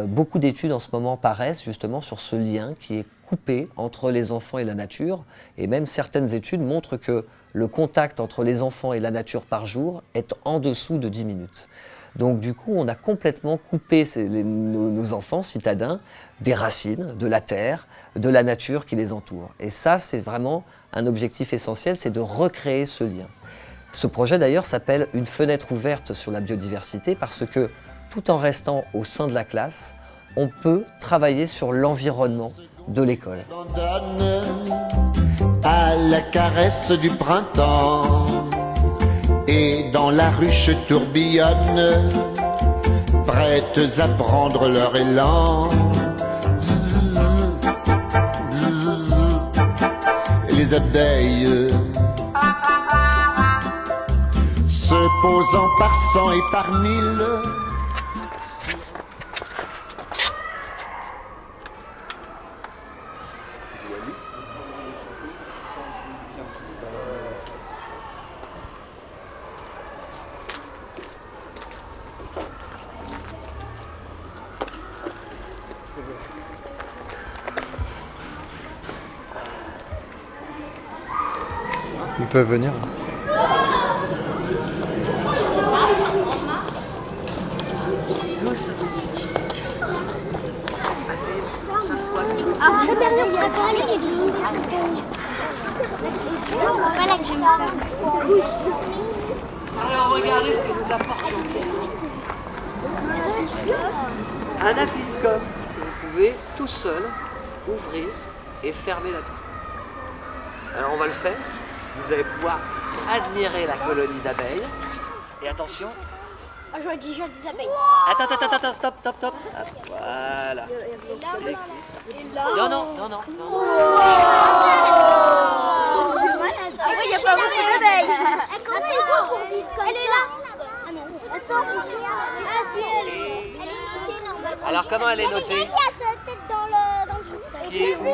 Beaucoup d'études en ce moment paraissent justement sur ce lien qui est coupé entre les enfants et la nature. Et même certaines études montrent que le contact entre les enfants et la nature par jour est en dessous de 10 minutes. Donc du coup, on a complètement coupé nos enfants citadins des racines, de la terre, de la nature qui les entoure. Et ça, c'est vraiment un objectif essentiel, c'est de recréer ce lien. Ce projet d'ailleurs s'appelle une fenêtre ouverte sur la biodiversité parce que tout en restant au sein de la classe, on peut travailler sur l'environnement de l'école. À la caresse du printemps et dans la ruche tourbillonne, prêtes à prendre leur élan. Bzz, bzz, bzz, bzz, bzz. Les abeilles se posant par cent et par mille. Ils peuvent venir. Tous. Assez. Alors regardez ce que nous apporte Jean-Pierre. Un apiscope que vous pouvez tout seul ouvrir et fermer l'apiscope. Alors on va le faire. Vous allez pouvoir admirer la colonie d'abeilles. Et attention. Ah, je vois des abeilles. Attends, stop. Hop, voilà. Non. Il n'y a pas beaucoup d'abeilles. Elle est là. Ah non. Attends, elle est notée normalement. Alors comment elle est notée? Qui a sa tête dans le trou. Qui est où?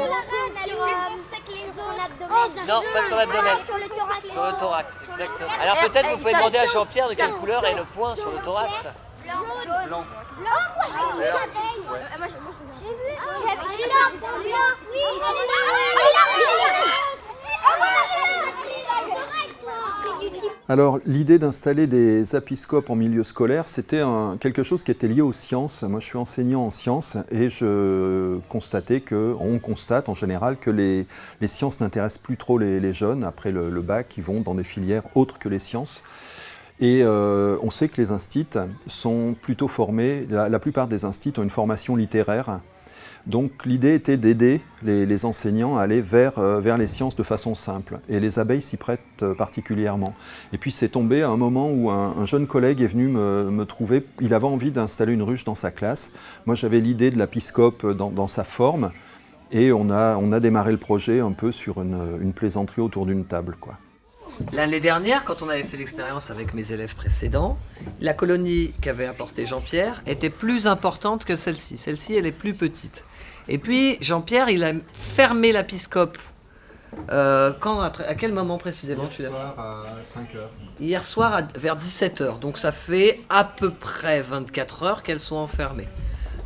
Non, pas sur l'abdomen. Sur le thorax. Sur le thorax, exactement. Alors peut-être vous pouvez demander à Jean-Pierre de quelle couleur est le point sur le thorax. Blanc. Moi j'ai vu l'abeille. J'ai vu là. Oui, elle est là. Alors, l'idée d'installer des apiscopes en milieu scolaire, c'était quelque chose qui était lié aux sciences. Moi, je suis enseignant en sciences et on constate en général que les sciences n'intéressent plus trop les jeunes après le bac, qui vont dans des filières autres que les sciences. Et on sait que les instituts sont plutôt formés, la plupart des instituts ont une formation littéraire. Donc l'idée était d'aider les enseignants à aller vers les sciences de façon simple. Et les abeilles s'y prêtent particulièrement. Et puis c'est tombé à un moment où un jeune collègue est venu me trouver. Il avait envie d'installer une ruche dans sa classe. Moi j'avais l'idée de l'apiscope dans sa forme. Et on a démarré le projet un peu sur une plaisanterie autour d'une table, quoi. L'année dernière, quand on avait fait l'expérience avec mes élèves précédents, la colonie qu'avait apportée Jean-Pierre était plus importante que celle-ci. Celle-ci, elle est plus petite. Et puis, Jean-Pierre, il a fermé l'apiscope. À quel moment précisément tu l'as fait? Hier soir à 5h. Hier soir vers 17h. Donc ça fait à peu près 24 heures qu'elles sont enfermées.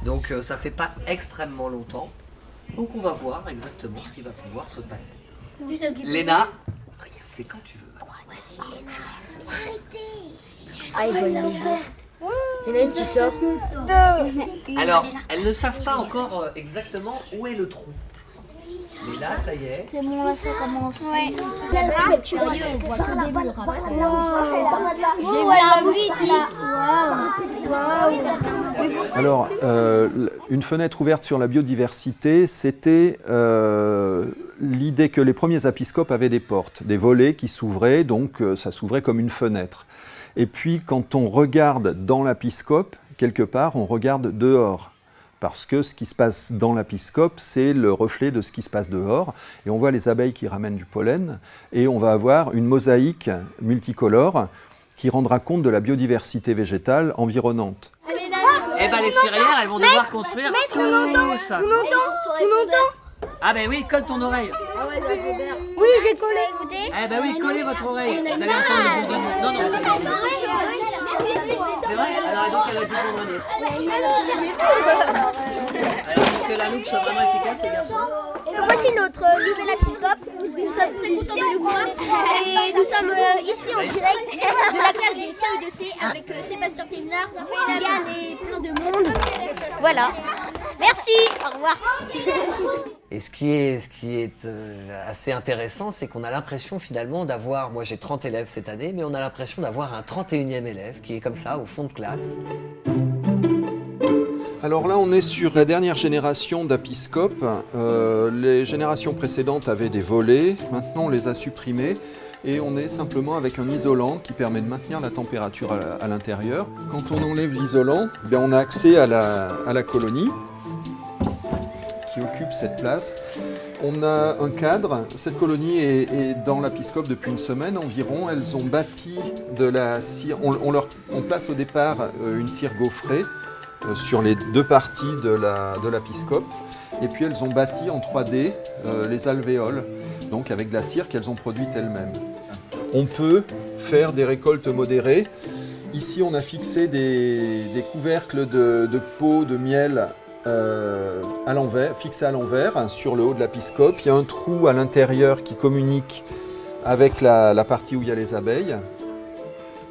Donc ça fait pas extrêmement longtemps. Donc on va voir exactement ce qui va pouvoir se passer. Léna, c'est quand tu veux. Voici Léna. Arrêtez. Ah, il va y aller. Il y en a une qui sort. Alors, elles ne savent pas encore exactement où est le trou. Mais là, ça y est. C'est bon, là, ça commence. Ouais. Là-bas, tu vois, on voit que des murs après. Alors, une fenêtre ouverte sur la biodiversité, c'était l'idée que les premiers apiscopes avaient des portes, des volets qui s'ouvraient, donc ça s'ouvrait comme une fenêtre. Et puis, quand on regarde dans l'apiscope, quelque part, on regarde dehors. Parce que ce qui se passe dans l'apiscope, c'est le reflet de ce qui se passe dehors. Et on voit les abeilles qui ramènent du pollen. Et on va avoir une mosaïque multicolore qui rendra compte de la biodiversité végétale environnante. Eh ben les cirières, elles vont devoir construire tout ça. On entend. Ah ben oui, colle ton oreille. Oui, j'ai collé. Eh ben oui, collez votre oreille. Vous allez entendre le bourdonnement. Non. C'est vrai? Alors, et donc, elle a du bon grenier. Alors, pour que la loupe soit vraiment efficace, les garçons. Voici notre nouvel épiscope. Nous sommes très contents de le voir. Et nous sommes ici en direct de la classe des CE2C avec Sébastien Thévenard, Yann et plein de monde. Voilà. Merci. Au revoir. Et ce qui est assez intéressant, c'est qu'on a l'impression finalement d'avoir, moi j'ai 30 élèves cette année, mais on a l'impression d'avoir un 31e élève qui est comme ça au fond de classe. Alors là, on est sur la dernière génération d'apiscopes. Les générations précédentes avaient des volets, maintenant on les a supprimés. Et on est simplement avec un isolant qui permet de maintenir la température à l'intérieur. Quand on enlève l'isolant, on a accès à la colonie qui occupe cette place. On a un cadre. Cette colonie est dans l'épiscope depuis une semaine environ. Elles ont bâti de la cire. On place au départ une cire gaufrée sur les deux parties de l'épiscope. Et puis elles ont bâti en 3D les alvéoles, donc avec de la cire qu'elles ont produite elles-mêmes. On peut faire des récoltes modérées. Ici, on a fixé des couvercles de pots de miel à l'envers, fixés à l'envers sur le haut de l'épiscope. Il y a un trou à l'intérieur qui communique avec la partie où il y a les abeilles.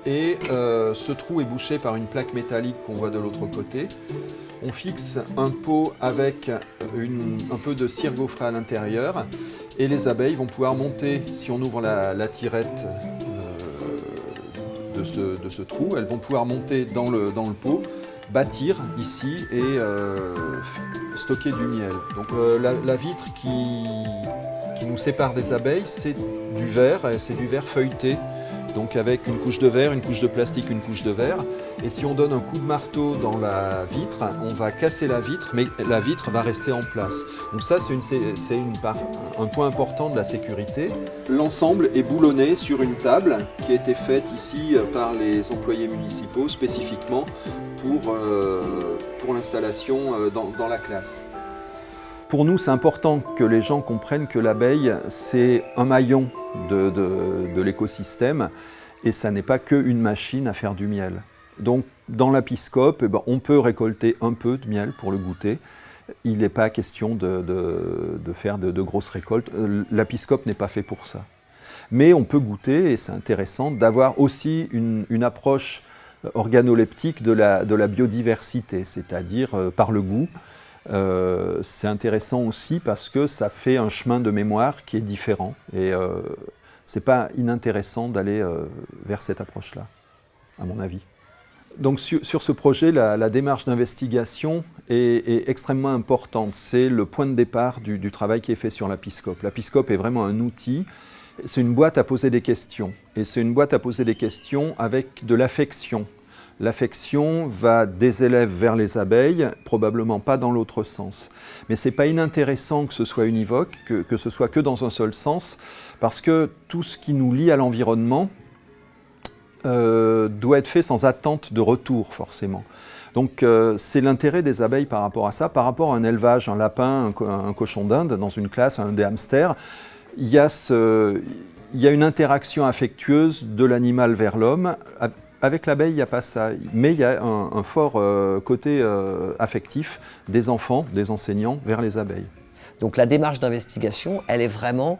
Et ce trou est bouché par une plaque métallique qu'on voit de l'autre côté. On fixe un pot avec un peu de cire gaufrée à l'intérieur et les abeilles vont pouvoir monter, si on ouvre la tirette de ce trou, elles vont pouvoir monter dans le pot, bâtir ici et stocker du miel. Donc la vitre qui nous sépare des abeilles, c'est du verre feuilleté. Donc avec une couche de verre, une couche de plastique, une couche de verre. Et si on donne un coup de marteau dans la vitre, on va casser la vitre, mais la vitre va rester en place. Donc ça, c'est un point important de la sécurité. L'ensemble est boulonné sur une table qui a été faite ici par les employés municipaux spécifiquement pour l'installation dans la classe. Pour nous, c'est important que les gens comprennent que l'abeille, c'est un maillon de l'écosystème et ça n'est pas qu'une machine à faire du miel. Donc, dans l'épiscope, on peut récolter un peu de miel pour le goûter. Il n'est pas question de faire de grosses récoltes. L'épiscope n'est pas fait pour ça. Mais on peut goûter et c'est intéressant d'avoir aussi une approche organoleptique de la biodiversité, c'est-à-dire par le goût. C'est intéressant aussi parce que ça fait un chemin de mémoire qui est différent et c'est pas inintéressant d'aller vers cette approche-là, à mon avis. Donc sur ce projet, la démarche d'investigation est extrêmement importante. C'est le point de départ du travail qui est fait sur l'épiscope. L'épiscope est vraiment un outil, c'est une boîte à poser des questions et c'est une boîte à poser des questions avec de l'affection. L'affection va des élèves vers les abeilles, probablement pas dans l'autre sens. Mais ce n'est pas inintéressant que ce soit univoque, que ce soit que dans un seul sens, parce que tout ce qui nous lie à l'environnement doit être fait sans attente de retour, forcément. Donc c'est l'intérêt des abeilles par rapport à ça, par rapport à un élevage, un lapin, un cochon d'Inde, dans une classe, des hamsters, il y a une interaction affectueuse de l'animal vers l'homme. Avec l'abeille, il n'y a pas ça, mais il y a un fort côté affectif des enfants, des enseignants vers les abeilles. Donc la démarche d'investigation, elle est vraiment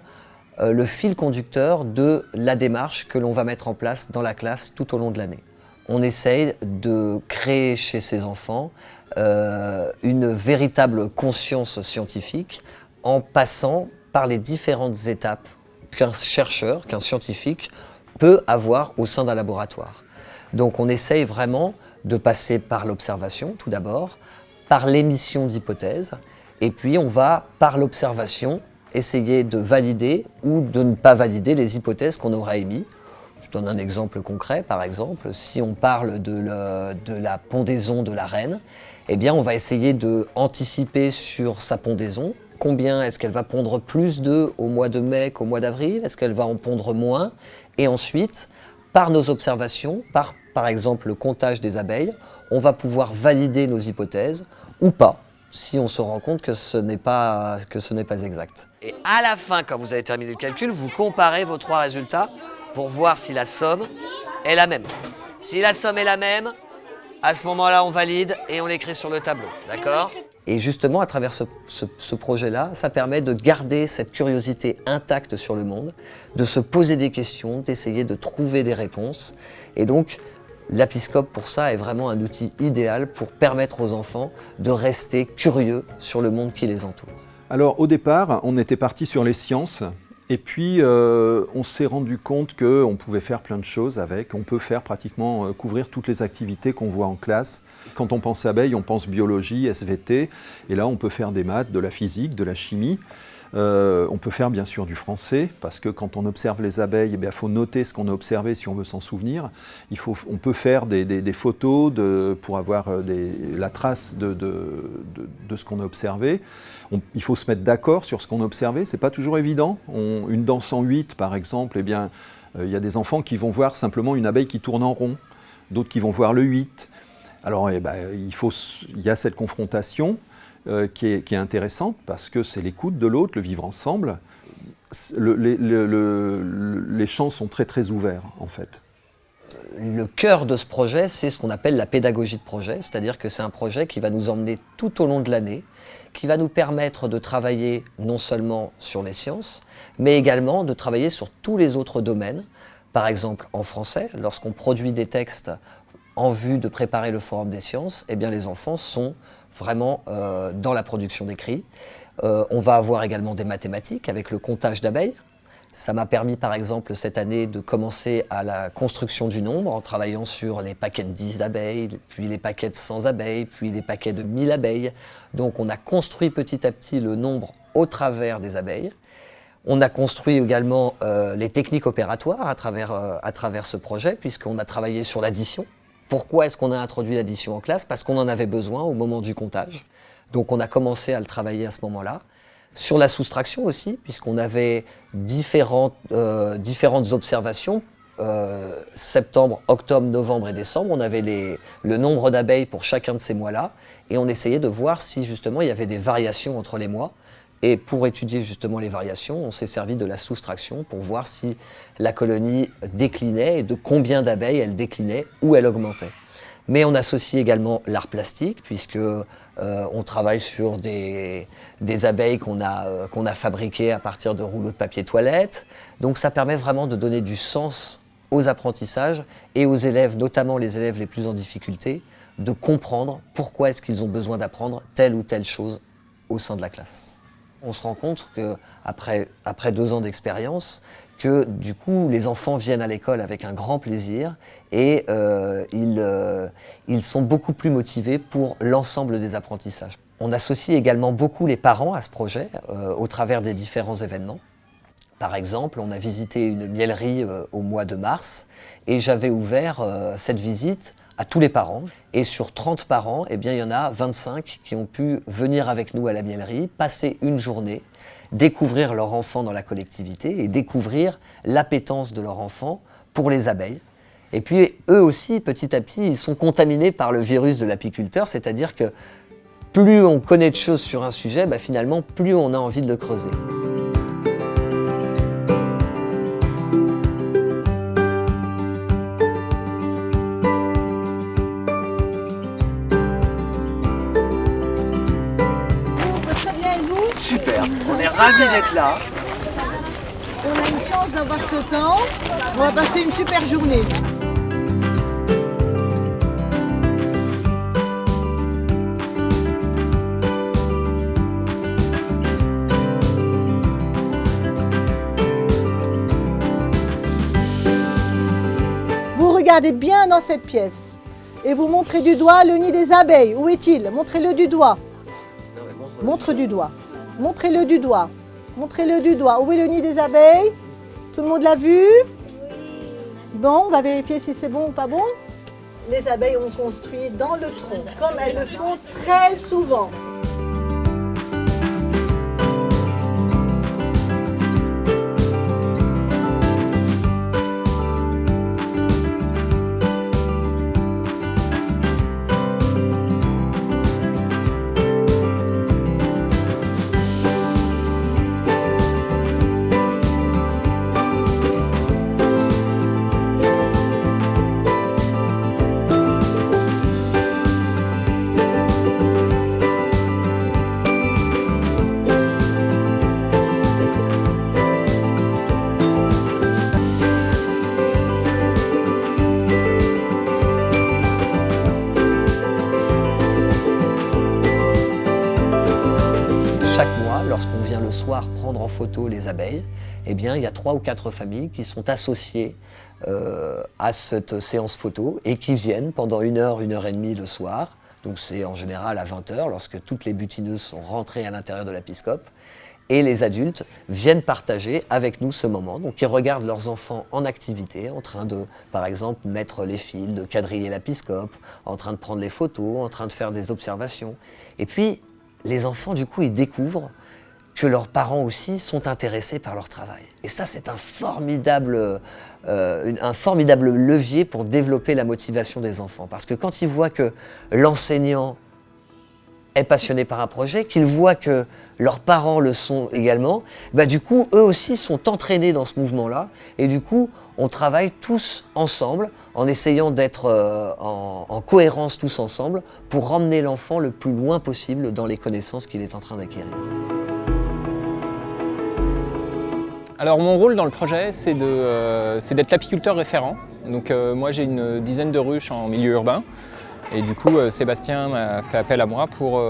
le fil conducteur de la démarche que l'on va mettre en place dans la classe tout au long de l'année. On essaye de créer chez ces enfants une véritable conscience scientifique en passant par les différentes étapes qu'un chercheur, qu'un scientifique peut avoir au sein d'un laboratoire. Donc on essaye vraiment de passer par l'observation tout d'abord, par l'émission d'hypothèses, et puis on va par l'observation essayer de valider ou de ne pas valider les hypothèses qu'on aura émises. Je donne un exemple concret, par exemple, si on parle de la pondaison de la reine, eh bien on va essayer d'anticiper sur sa pondaison. Combien est-ce qu'elle va pondre plus d'œufs au mois de mai qu'au mois d'avril? Est-ce qu'elle va en pondre moins? Et ensuite, par nos observations, par exemple le comptage des abeilles, on va pouvoir valider nos hypothèses ou pas, si on se rend compte que ce n'est pas exact. Et à la fin, quand vous avez terminé le calcul, vous comparez vos trois résultats pour voir si la somme est la même. Si la somme est la même, à ce moment-là, on valide et on l'écrit sur le tableau, d'accord? Et justement, à travers ce projet-là, ça permet de garder cette curiosité intacte sur le monde, de se poser des questions, d'essayer de trouver des réponses. Et donc, l'Apiscope, pour ça, est vraiment un outil idéal pour permettre aux enfants de rester curieux sur le monde qui les entoure. Alors, au départ, on était parti sur les sciences. Et puis, on s'est rendu compte qu'on pouvait faire plein de choses avec. On peut faire pratiquement couvrir toutes les activités qu'on voit en classe. Quand on pense abeilles, on pense biologie, SVT. Et là, on peut faire des maths, de la physique, de la chimie. On peut faire bien sûr du français, parce que quand on observe les abeilles, il faut noter ce qu'on a observé si on veut s'en souvenir. On peut faire des photos pour avoir la trace de ce qu'on a observé. Il faut se mettre d'accord sur ce qu'on a observé, c'est pas toujours évident. Une danse en 8 par exemple, il y a des enfants qui vont voir simplement une abeille qui tourne en rond, d'autres qui vont voir le 8. Alors il y a cette confrontation qui est intéressante parce que c'est l'écoute de l'autre, le vivre ensemble. Les champs sont très très ouverts en fait. Le cœur de ce projet, c'est ce qu'on appelle la pédagogie de projet, c'est-à-dire que c'est un projet qui va nous emmener tout au long de l'année, qui va nous permettre de travailler non seulement sur les sciences, mais également de travailler sur tous les autres domaines. Par exemple, en français, lorsqu'on produit des textes en vue de préparer le Forum des sciences, eh bien les enfants sont vraiment dans la production d'écrits. On va avoir également des mathématiques avec le comptage d'abeilles. Ça m'a permis par exemple cette année de commencer à la construction du nombre en travaillant sur les paquets de 10 abeilles, puis les paquets de 100 abeilles, puis les paquets de 1000 abeilles. Donc on a construit petit à petit le nombre au travers des abeilles. On a construit également les techniques opératoires à travers ce projet, puisqu'on a travaillé sur l'addition. Pourquoi est-ce qu'on a introduit l'addition en classe? Parce qu'on en avait besoin au moment du comptage. Donc on a commencé à le travailler à ce moment-là. Sur la soustraction aussi, puisqu'on avait différentes observations, septembre, octobre, novembre et décembre, on avait le nombre d'abeilles pour chacun de ces mois-là, et on essayait de voir si justement il y avait des variations entre les mois. Et pour étudier justement les variations, on s'est servi de la soustraction pour voir si la colonie déclinait et de combien d'abeilles elle déclinait ou elle augmentait. Mais on associe également l'art plastique, puisque on travaille sur des abeilles qu'on a fabriquées à partir de rouleaux de papier toilette. Donc ça permet vraiment de donner du sens aux apprentissages et aux élèves, notamment les élèves les plus en difficulté, de comprendre pourquoi est-ce qu'ils ont besoin d'apprendre telle ou telle chose au sein de la classe. On se rend compte qu'après 2 ans d'expérience, que du coup les enfants viennent à l'école avec un grand plaisir et ils sont beaucoup plus motivés pour l'ensemble des apprentissages. On associe également beaucoup les parents à ce projet au travers des différents événements. Par exemple, on a visité une mielerie au mois de mars et j'avais ouvert cette visite à tous les parents. Et sur 30 parents, eh bien, il y en a 25 qui ont pu venir avec nous à la mielerie, passer une journée, découvrir leur enfant dans la collectivité et découvrir l'appétence de leur enfant pour les abeilles. Et puis eux aussi, petit à petit, ils sont contaminés par le virus de l'apiculteur, c'est-à-dire que plus on connaît de choses sur un sujet, finalement, plus on a envie de le creuser. Super, on est ravis d'être là. On a une chance d'avoir ce temps. On va passer une super journée. Vous regardez bien dans cette pièce et vous montrez du doigt le nid des abeilles. Où est-il? Montrez-le du doigt. Montre du doigt. Montrez-le du doigt. Montrez-le du doigt. Où est le nid des abeilles? Tout le monde l'a vu? Bon, on va vérifier si c'est bon ou pas bon. Les abeilles ont construit dans le tronc, comme elles le font très souvent. le soir prendre en photo les abeilles, eh bien, il y a 3 ou 4 familles qui sont associées à cette séance photo et qui viennent pendant 1 heure, 1 heure et demie le soir. Donc c'est en général à 20 h lorsque toutes les butineuses sont rentrées à l'intérieur de l'apiscope. Et les adultes viennent partager avec nous ce moment. Donc ils regardent leurs enfants en activité, en train de, par exemple, mettre les fils, de quadriller l'apiscope, en train de prendre les photos, en train de faire des observations. Et puis les enfants, du coup, ils découvrent que leurs parents aussi sont intéressés par leur travail. Et ça, c'est un formidable levier pour développer la motivation des enfants. Parce que quand ils voient que l'enseignant est passionné par un projet, qu'ils voient que leurs parents le sont également, bah du coup, eux aussi sont entraînés dans ce mouvement-là. Et du coup, on travaille tous ensemble, en essayant d'être en cohérence tous ensemble, pour emmener l'enfant le plus loin possible dans les connaissances qu'il est en train d'acquérir. Alors mon rôle dans le projet, c'est d'être l'apiculteur référent. Donc moi j'ai une dizaine de ruches en milieu urbain. Et du coup, Sébastien m'a fait appel à moi pour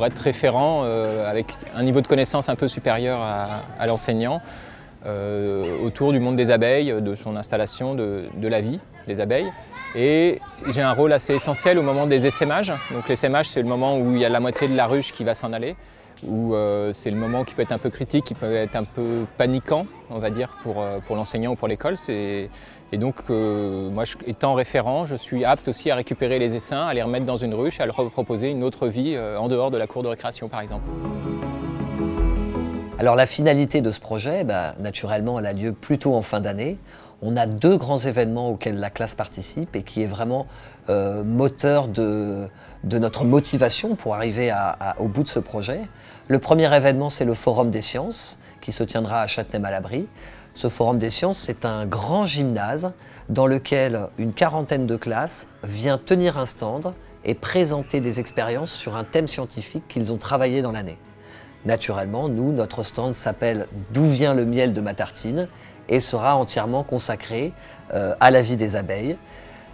être référent avec un niveau de connaissance un peu supérieur à l'enseignant autour du monde des abeilles, de son installation, de la vie des abeilles. Et j'ai un rôle assez essentiel au moment des essaimages. Donc l'essaimage, c'est le moment où il y a la moitié de la ruche qui va s'en aller, où c'est le moment qui peut être un peu critique, qui peut être un peu paniquant, on va dire, pour l'enseignant ou pour l'école. Et donc, moi, étant référent, je suis apte aussi à récupérer les essaims, à les remettre dans une ruche, à leur proposer une autre vie en dehors de la cour de récréation, par exemple. Alors, la finalité de ce projet, naturellement, elle a lieu plutôt en fin d'année. On a 2 grands événements auxquels la classe participe et qui est vraiment moteur de notre motivation pour arriver au bout de ce projet. Le premier événement, c'est le Forum des sciences, qui se tiendra à Châtenay-Malabry. Ce Forum des sciences, c'est un grand gymnase dans lequel une 40aine de classes vient tenir un stand et présenter des expériences sur un thème scientifique qu'ils ont travaillé dans l'année. Naturellement, nous, notre stand s'appelle « D'où vient le miel de ma tartine ?» et sera entièrement consacré à la vie des abeilles.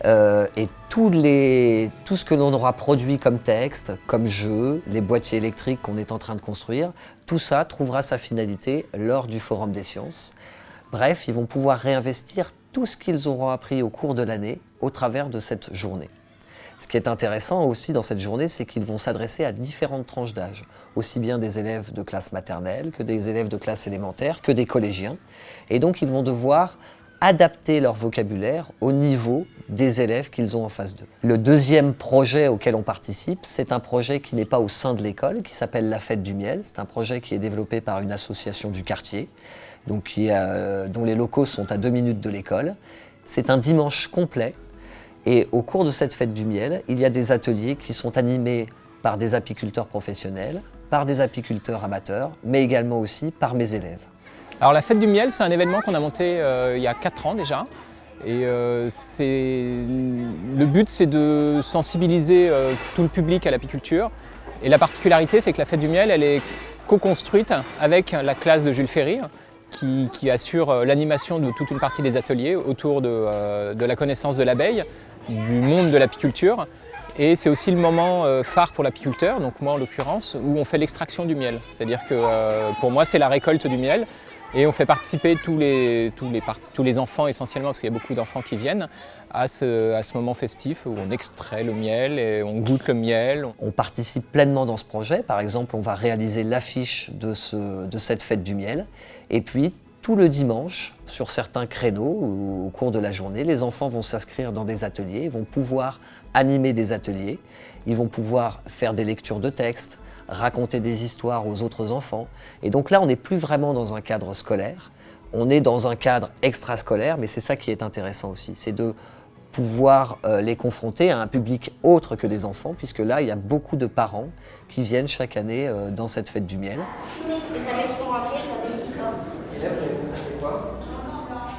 Et tout ce que l'on aura produit comme texte, comme jeu, les boîtiers électriques qu'on est en train de construire, tout ça trouvera sa finalité lors du Forum des sciences. Bref, ils vont pouvoir réinvestir tout ce qu'ils auront appris au cours de l'année au travers de cette journée. Ce qui est intéressant aussi dans cette journée, c'est qu'ils vont s'adresser à différentes tranches d'âge, aussi bien des élèves de classe maternelle que des élèves de classe élémentaire, que des collégiens. Et donc, ils vont devoir adapter leur vocabulaire au niveau des élèves qu'ils ont en face d'eux. Le deuxième projet auquel on participe, c'est un projet qui n'est pas au sein de l'école, qui s'appelle la Fête du Miel. C'est un projet qui est développé par une association du quartier, donc dont les locaux sont à 2 minutes de l'école. C'est un dimanche complet. Et au cours de cette fête du miel, il y a des ateliers qui sont animés par des apiculteurs professionnels, par des apiculteurs amateurs, mais également aussi par mes élèves. Alors la fête du miel, c'est un événement qu'on a monté il y a 4 ans déjà. Et le but, c'est de sensibiliser tout le public à l'apiculture. Et la particularité, c'est que la fête du miel, elle est co-construite avec la classe de Jules Ferry, qui assure l'animation de toute une partie des ateliers autour de la connaissance de l'abeille, du monde de l'apiculture. Et c'est aussi le moment phare pour l'apiculteur, donc moi en l'occurrence, où on fait l'extraction du miel. C'est-à-dire que pour moi, c'est la récolte du miel. Et on fait participer tous les enfants essentiellement, parce qu'il y a beaucoup d'enfants qui viennent, à ce moment festif où on extrait le miel et on goûte le miel. On participe pleinement dans ce projet. Par exemple, on va réaliser l'affiche de cette fête du miel. Et puis, tout le dimanche, sur certains créneaux au cours de la journée, les enfants vont s'inscrire dans des ateliers, ils vont pouvoir animer des ateliers, ils vont pouvoir faire des lectures de textes, raconter des histoires aux autres enfants. Et donc là, on n'est plus vraiment dans un cadre scolaire, on est dans un cadre extrascolaire, mais c'est ça qui est intéressant aussi, c'est de pouvoir les confronter à un public autre que des enfants, puisque là, il y a beaucoup de parents qui viennent chaque année dans cette fête du miel. Les abeilles sont rentrées, les abeilles qui sortent. Et là, vous avez constaté quoi?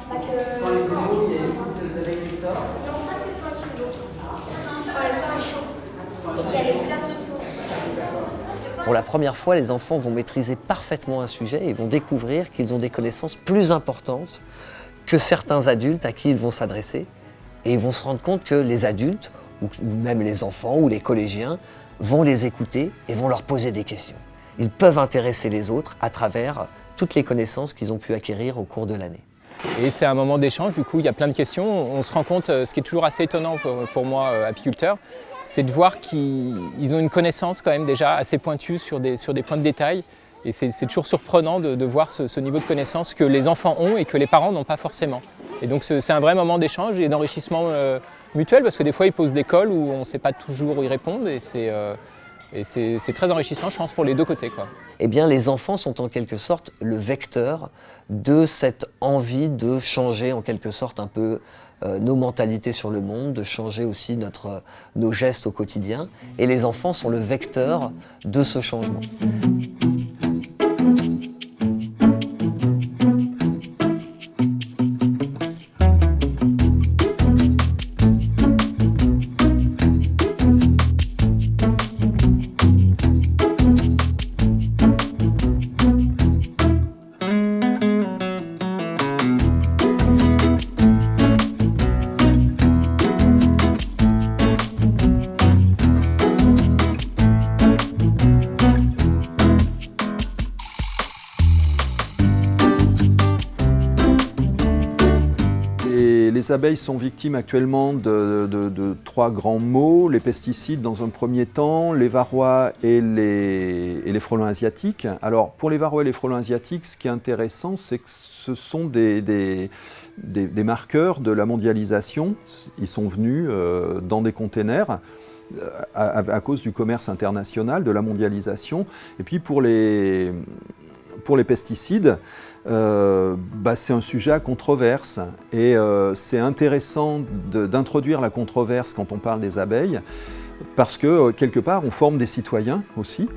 Pas que... Dans les animaux, il y a une pousseuse d'abeilles qui sort. Non, pas que quand il y a l'eau. Quand le temps est chaud. Et qu'il y a les fleurs qui s'ouvrent. Pour la première fois, les enfants vont maîtriser parfaitement un sujet et vont découvrir qu'ils ont des connaissances plus importantes que certains adultes à qui ils vont s'adresser. Et ils vont se rendre compte que les adultes, ou même les enfants ou les collégiens, vont les écouter et vont leur poser des questions. ils peuvent intéresser les autres à travers toutes les connaissances qu'ils ont pu acquérir au cours de l'année. Et c'est un moment d'échange, du coup il y a plein de questions. On se rend compte, ce qui est toujours assez étonnant pour moi, apiculteur, c'est de voir qu'ils ont une connaissance quand même déjà assez pointue sur des points de détail. Et c'est toujours surprenant de voir ce niveau de connaissance que les enfants ont et que les parents n'ont pas forcément. Et donc c'est un vrai moment d'échange et d'enrichissement mutuel, parce que des fois ils posent des cols où on ne sait pas toujours où ils répondent, et c'est très enrichissant, je pense, pour les deux côtés, quoi. Eh bien, les enfants sont en quelque sorte le vecteur de cette envie de changer en quelque sorte un peu nos mentalités sur le monde, de changer aussi nos gestes au quotidien. Et les enfants sont le vecteur de ce changement. Les abeilles sont victimes actuellement de trois grands maux: les pesticides dans un premier temps, les varrois et les frelons asiatiques. Alors pour les varrois et les frelons asiatiques, ce qui est intéressant, c'est que ce sont des marqueurs de la mondialisation. Ils sont venus dans des containers à cause du commerce international, de la mondialisation. Et puis pour les pesticides, c'est un sujet à controverse, et c'est intéressant d'introduire la controverse quand on parle des abeilles, parce que quelque part on forme des citoyens aussi,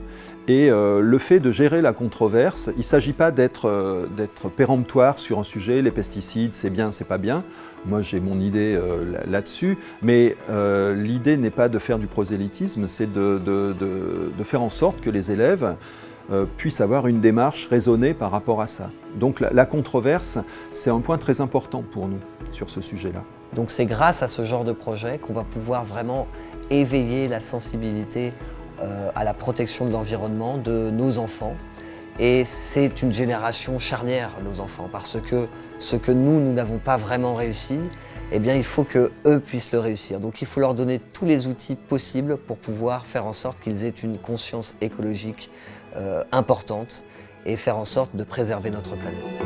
et le fait de gérer la controverse, il ne s'agit pas d'être péremptoire sur un sujet: les pesticides c'est bien, c'est pas bien. Moi j'ai mon idée là-dessus, mais l'idée n'est pas de faire du prosélytisme, c'est de faire en sorte que les élèves puissent avoir une démarche raisonnée par rapport à ça. Donc la controverse, c'est un point très important pour nous sur ce sujet-là. Donc c'est grâce à ce genre de projet qu'on va pouvoir vraiment éveiller la sensibilité à la protection de l'environnement de nos enfants. Et c'est une génération charnière, nos enfants, parce que ce que nous n'avons pas vraiment réussi, eh bien, il faut qu'eux puissent le réussir. Donc il faut leur donner tous les outils possibles pour pouvoir faire en sorte qu'ils aient une conscience écologique importante et faire en sorte de préserver notre planète.